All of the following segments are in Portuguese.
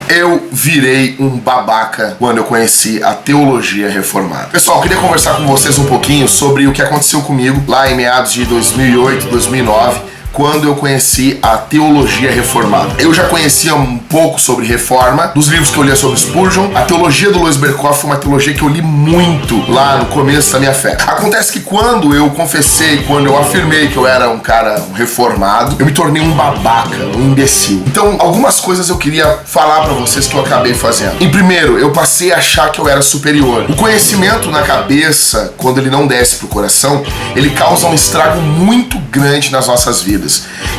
Eu virei um babaca quando eu conheci a teologia reformada. Pessoal, eu queria conversar com vocês um pouquinho sobre o que aconteceu comigo lá em meados de 2008, 2009, quando eu conheci a teologia reformada. Eu já conhecia um pouco sobre reforma, dos livros que eu lia sobre Spurgeon. A teologia do Louis Berkhof foi uma teologia que eu li muito lá no começo da minha fé. Acontece que quando eu confessei, quando eu afirmei que eu era um cara reformado, eu me tornei um babaca, um imbecil. Então, algumas coisas eu queria falar pra vocês que eu acabei fazendo. Em primeiro, eu passei a achar que eu era superior. O conhecimento na cabeça, quando ele não desce pro coração, ele causa um estrago muito grande nas nossas vidas.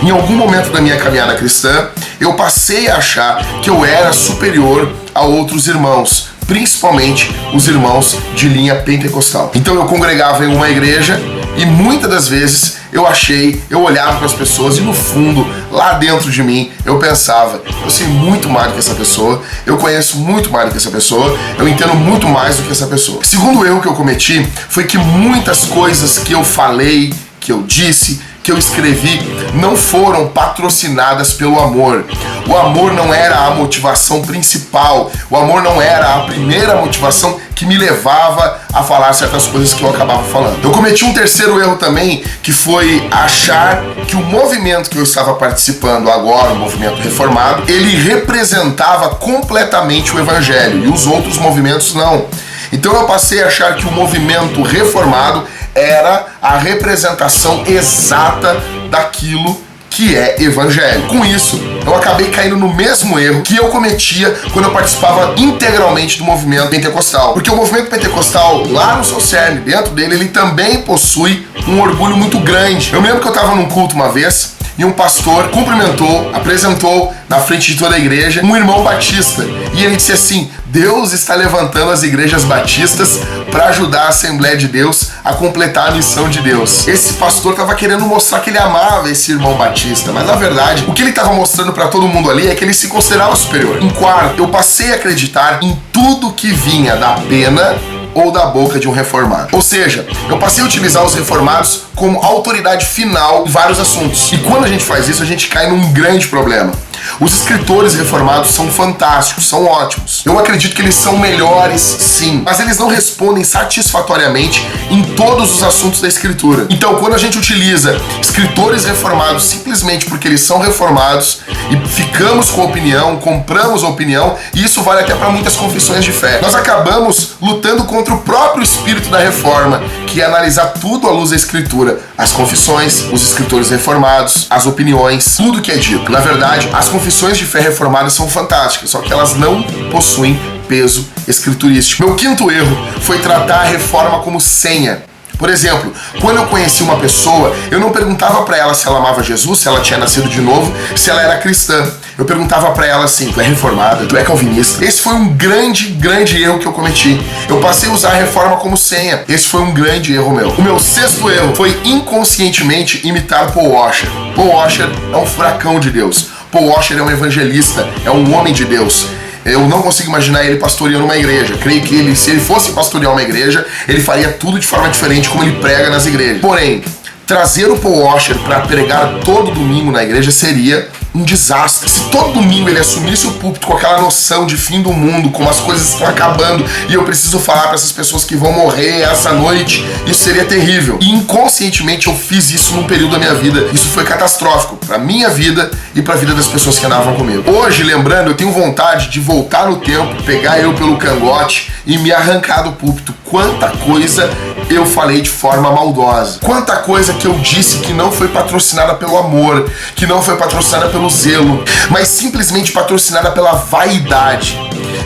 Em algum momento da minha caminhada cristã, eu passei a achar que eu era superior a outros irmãos, principalmente os irmãos de linha pentecostal. Então eu congregava em uma igreja e muitas das vezes eu olhava para as pessoas e no fundo, lá dentro de mim, eu pensava, eu sei muito mais do que essa pessoa, eu conheço muito mais do que essa pessoa, eu entendo muito mais do que essa pessoa. O segundo erro que eu cometi foi que muitas coisas que eu falei, que eu disse, que eu escrevi, não foram patrocinadas pelo amor. O amor não era a motivação principal, o amor não era a primeira motivação que me levava a falar certas coisas que eu acabava falando. Eu cometi um terceiro erro também, que foi achar que o movimento que eu estava participando agora, o movimento reformado, ele representava completamente o evangelho e os outros movimentos não. Então eu passei a achar que o movimento reformado era a representação exata daquilo que é evangelho. Com isso, eu acabei caindo no mesmo erro que eu cometia quando eu participava integralmente do movimento pentecostal. Porque o movimento pentecostal, lá no seu cerne, dentro dele, ele também possui um orgulho muito grande. Eu me lembro que eu estava num culto uma vez e um pastor cumprimentou, apresentou na frente de toda a igreja um irmão batista. E ele disse assim: Deus está levantando as igrejas batistas para ajudar a Assembleia de Deus a completar a missão de Deus. Esse pastor estava querendo mostrar que ele amava esse irmão batista, mas na verdade, o que ele estava mostrando para todo mundo ali é que ele se considerava superior. Em quarto, eu passei a acreditar em tudo que vinha da pena ou da boca de um reformado. Ou seja, eu passei a utilizar os reformados como autoridade final em vários assuntos. E quando a gente faz isso, a gente cai num grande problema. Os escritores reformados são fantásticos, são ótimos. Eu acredito que eles são melhores, sim, mas eles não respondem satisfatoriamente em todos os assuntos da escritura. Então, quando a gente utiliza escritores reformados simplesmente porque eles são reformados e ficamos com a opinião, compramos a opinião, e isso vale até para muitas confissões de fé, nós acabamos lutando contra o próprio espírito da reforma, que é analisar tudo à luz da escritura. As confissões, os escritores reformados, as opiniões, tudo que é dito. Na verdade, as confissões de fé reformadas são fantásticas, só que elas não possuem peso escriturístico. Meu quinto erro foi tratar a reforma como senha. Por exemplo, quando eu conheci uma pessoa, eu não perguntava para ela se ela amava Jesus, se ela tinha nascido de novo, se ela era cristã. Eu perguntava para ela assim: tu é reformada? Tu é calvinista? Esse foi um grande erro que eu cometi. Eu passei a usar a reforma como senha. Esse foi um grande erro meu. O meu sexto erro foi inconscientemente imitar Paul Washer. Paul Washer é um furacão de Deus. Paul Washer é um evangelista, é um homem de Deus. Eu não consigo imaginar ele pastoreando uma igreja. Creio que se ele fosse pastorear uma igreja, ele faria tudo de forma diferente como ele prega nas igrejas. Porém, trazer o Paul Washer para pregar todo domingo na igreja seria um desastre. Se todo domingo ele assumisse o púlpito com aquela noção de fim do mundo, como as coisas estão acabando e eu preciso falar para essas pessoas que vão morrer essa noite, isso seria terrível. E inconscientemente eu fiz isso num período da minha vida. Isso foi catastrófico para minha vida e para a vida das pessoas que andavam comigo. Hoje, lembrando, eu tenho vontade de voltar no tempo, pegar eu pelo cangote e me arrancar do púlpito. Quanta coisa eu falei de forma maldosa. Quanta coisa que eu disse que não foi patrocinada pelo amor, que não foi patrocinada pelo zelo, mas simplesmente patrocinada pela vaidade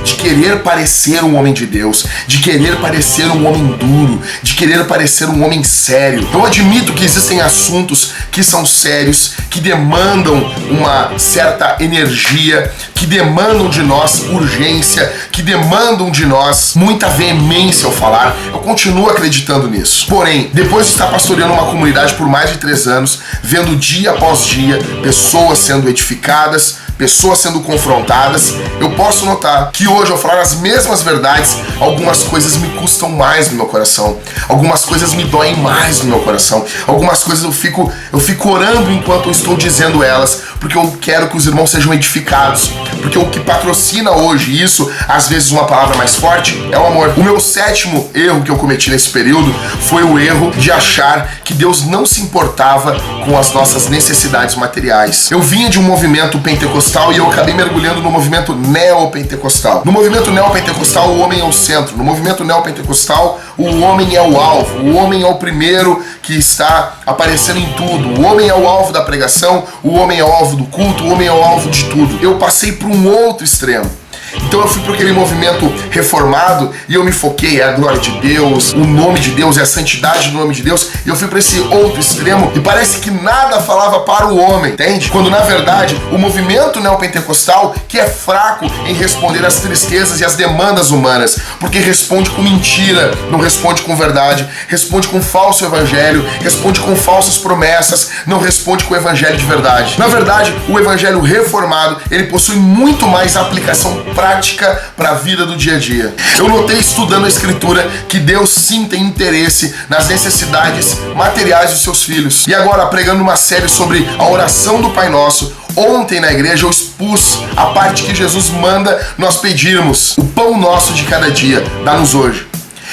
de querer parecer um homem de Deus, de querer parecer um homem duro, de querer parecer um homem sério. Eu admito que existem assuntos que são sérios, que demandam uma certa energia, que demandam de nós urgência, que demandam de nós muita veemência ao falar. Eu continuo acreditando nisso. Porém, depois de estar pastoreando uma comunidade por mais de 3 anos, vendo dia após dia pessoas sendo edificadas, pessoas sendo confrontadas, eu posso notar que hoje, ao falar as mesmas verdades, algumas coisas me custam mais no meu coração, algumas coisas me doem mais no meu coração, algumas coisas eu fico orando enquanto eu estou dizendo elas, porque eu quero que os irmãos sejam edificados, porque o que patrocina hoje isso, às vezes uma palavra mais forte, é o amor. O meu 7º erro que eu cometi nesse período foi o erro de achar que Deus não se importava com as nossas necessidades materiais. Eu vinha de um movimento pentecostal e eu acabei mergulhando no movimento neopentecostal. No movimento neopentecostal, o homem é o centro. No movimento neopentecostal, o homem é o alvo. O homem é o primeiro que está aparecendo em tudo. O homem é o alvo da pregação, o homem é o alvo do culto, o homem é o alvo de tudo. Eu passei por um outro extremo. Então eu fui para aquele movimento reformado e eu me foquei, é a glória de Deus, o nome de Deus, é a santidade do nome de Deus, e eu fui para esse outro extremo e parece que nada falava para o homem, entende? Quando na verdade o movimento neopentecostal que é fraco em responder às tristezas e às demandas humanas, porque responde com mentira, não responde com verdade, responde com falso evangelho, responde com falsas promessas, não responde com o evangelho de verdade. Na verdade, o evangelho reformado, ele possui muito mais aplicação prática para a vida do dia a dia. Eu notei estudando a escritura que Deus sim tem interesse nas necessidades materiais dos seus filhos. E agora, pregando uma série sobre a oração do Pai Nosso, ontem na igreja eu expus a parte que Jesus manda nós pedirmos: o pão nosso de cada dia, dá-nos hoje.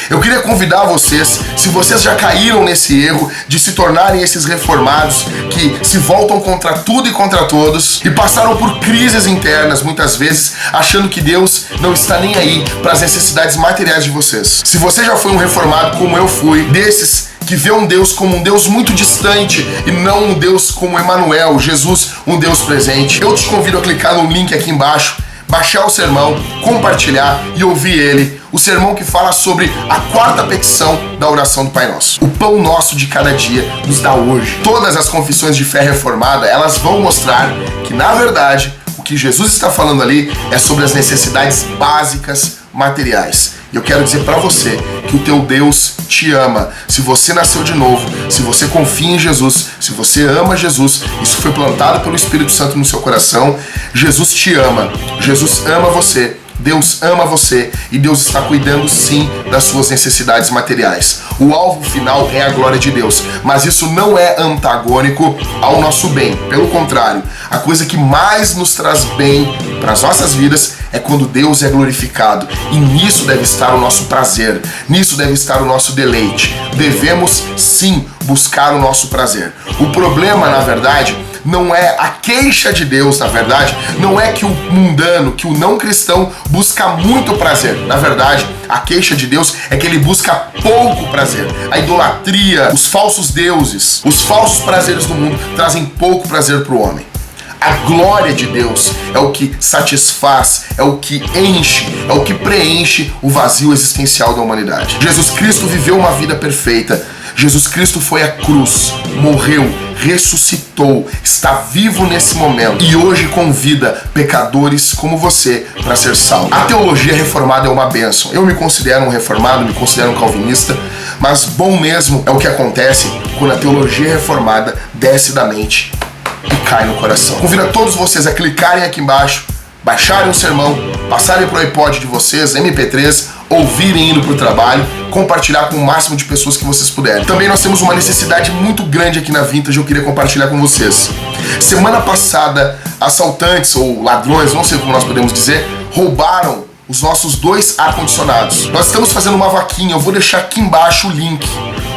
Eu queria convidar vocês, se vocês já caíram nesse erro de se tornarem esses reformados que se voltam contra tudo e contra todos e passaram por crises internas muitas vezes, achando que Deus não está nem aí para as necessidades materiais de vocês. Se você já foi um reformado como eu fui, desses que vê um Deus como um Deus muito distante e não um Deus como Emanuel, Jesus, um Deus presente, eu te convido a clicar no link aqui embaixo, baixar o sermão, compartilhar e ouvir ele. O sermão que fala sobre a 4ª petição da oração do Pai Nosso. O pão nosso de cada dia nos dá hoje. Todas as confissões de fé reformada, elas vão mostrar que, na verdade, o que Jesus está falando ali é sobre as necessidades básicas materiais. E eu quero dizer para você que o teu Deus te ama. Se você nasceu de novo, se você confia em Jesus, se você ama Jesus, isso foi plantado pelo Espírito Santo no seu coração, Jesus te ama. Jesus ama você. Deus ama você e Deus está cuidando sim das suas necessidades materiais. O alvo final é a glória de Deus, mas isso não é antagônico ao nosso bem. Pelo contrário, a coisa que mais nos traz bem para as nossas vidas é quando Deus é glorificado, e nisso deve estar o nosso prazer, nisso deve estar o nosso deleite. Devemos sim buscar o nosso prazer. O problema, na verdade, não é a queixa de Deus, na verdade, não é que o mundano, que o não cristão busca muito prazer. Na verdade, a queixa de Deus é que ele busca pouco prazer. A idolatria, os falsos deuses, os falsos prazeres do mundo trazem pouco prazer para o homem. A glória de Deus é o que satisfaz, é o que enche, é o que preenche o vazio existencial da humanidade. Jesus Cristo viveu uma vida perfeita. Jesus Cristo foi à cruz, morreu, ressuscitou, está vivo nesse momento e hoje convida pecadores como você para ser salvo. A teologia reformada é uma bênção. Eu me considero um reformado, me considero um calvinista, mas bom mesmo é o que acontece quando a teologia reformada desce da mente e cai no coração. Convido a todos vocês a clicarem aqui embaixo, baixarem o sermão, passarem para o iPod de vocês, MP3, ouvirem indo para o trabalho, compartilhar com o máximo de pessoas que vocês puderem. Também nós temos uma necessidade muito grande aqui na Vintage, eu queria compartilhar com vocês. Semana passada, assaltantes ou ladrões, não sei como nós podemos dizer, roubaram os nossos 2 ar-condicionados. Nós estamos fazendo uma vaquinha, eu vou deixar aqui embaixo o link.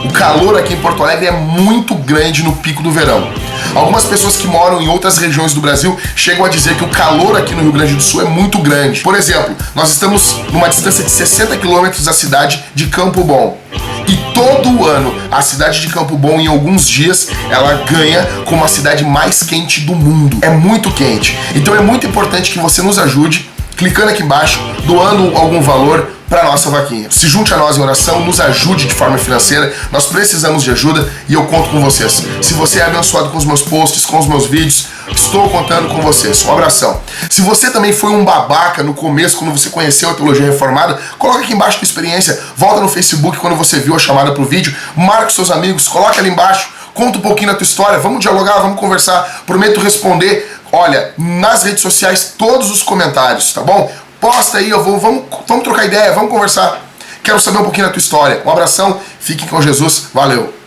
O calor aqui em Porto Alegre é muito grande no pico do verão. Algumas pessoas que moram em outras regiões do Brasil chegam a dizer que o calor aqui no Rio Grande do Sul é muito grande. Por exemplo, nós estamos numa distância de 60 quilômetros da cidade de Campo Bom. E todo ano, a cidade de Campo Bom, em alguns dias, ela ganha como a cidade mais quente do mundo. É muito quente. Então é muito importante que você nos ajude, clicando aqui embaixo, doando algum valor para nossa vaquinha. Se junte a nós em oração, nos ajude de forma financeira, nós precisamos de ajuda e eu conto com vocês. Se você é abençoado com os meus posts, com os meus vídeos, estou contando com vocês. Um abração. Se você também foi um babaca no começo, quando você conheceu a teologia reformada, coloca aqui embaixo a tua experiência, volta no Facebook quando você viu a chamada pro vídeo, marque seus amigos, coloque ali embaixo Conta um pouquinho da tua história, vamos dialogar, vamos conversar. Prometo responder, olha, nas redes sociais, todos os comentários, tá bom? Posta aí, vamos trocar ideia, vamos conversar. Quero saber um pouquinho da tua história. Um abração, fiquem com Jesus, valeu!